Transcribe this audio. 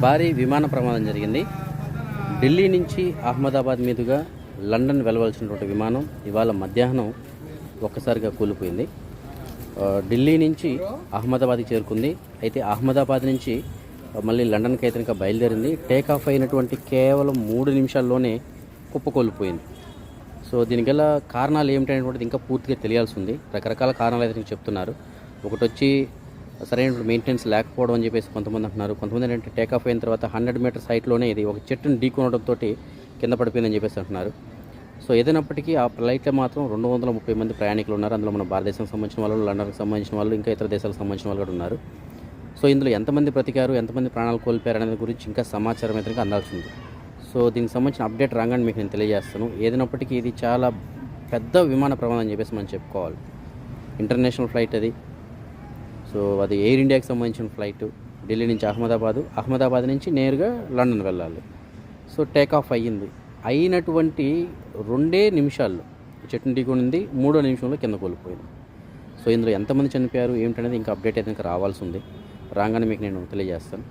భారీ విమాన ప్రమాదం జరిగింది. ఢిల్లీ నుంచి అహ్మదాబాద్ మీదుగా లండన్ వెళ్ళవలసినటువంటి విమానం ఇవాళ మధ్యాహ్నం ఒక్కసారిగా కూలిపోయింది. ఢిల్లీ నుంచి అహ్మదాబాద్కి చేరుకుంది. అయితే అహ్మదాబాద్ నుంచి మళ్ళీ లండన్కి అయితే ఇంకా బయలుదేరింది. టేక్ ఆఫ్ అయినటువంటి కేవలం 3 నిమిషాల్లోనే కుప్పకూలిపోయింది. సో దీనికి గల కారణాలు ఏమిటనేటువంటిది ఇంకా పూర్తిగా తెలియాల్సి ఉంది. రకరకాల కారణాలు అయితే చెప్తున్నారు. ఒకటి వచ్చి సరైన మెయింటెనెన్స్ లేకపోవడం అని చెప్పేసి కొంతమంది అంటున్నారు. కొంతమంది ఏంటంటే టేక్ ఆఫ్ అయిన తర్వాత 100 మీటర్స్ హైట్లోనే ఇది ఒక చెట్టును ఢీకొనడంతో కింద పడిపోయిందని చెప్పేసి అంటున్నారు. సో ఏదైనప్పటికీ ఆ ఫ్లైట్లో మాత్రం 230 మంది ప్రయాణికులు ఉన్నారు. అందులో మన భారతదేశానికి సంబంధించిన వాళ్ళు, లండన్కి సంబంధించిన వాళ్ళు, ఇంకా ఇతర దేశాలకు సంబంధించిన వాళ్ళు కూడా ఉన్నారు. సో ఇందులో ఎంతమంది బ్రతికారు, ఎంతమంది ప్రాణాలు కోల్పోయారు అనేది గురించి ఇంకా సమాచారం అయితే అందాల్సింది. సో దీనికి సంబంధించిన అప్డేట్ రాగానే మీకు నేను తెలియజేస్తాను. ఏదైనప్పటికీ ఇది చాలా పెద్ద విమాన ప్రమాదం అని చెప్పేసి మనం చెప్పుకోవాలి. ఇంటర్నేషనల్ ఫ్లైట్ అది. సో అది ఎయిర్ ఇండియాకి సంబంధించిన ఫ్లైట్. ఢిల్లీ నుంచి అహ్మదాబాద్ నుంచి నేరుగా లండన్ వెళ్ళాలి. సో టేక్ ఆఫ్ అయినటువంటి 2 నిమిషాల్లో చెట్టుని ఢీకొనింది. 3వ నిమిషంలో కింద కోల్పోయింది. సో ఇందులో ఎంతమంది చనిపోయారు ఏమిటనేది ఇంకా అప్డేట్ అయితే ఇంకా రావాల్సి ఉంది. రాగానే మీకు నేను తెలియజేస్తాను.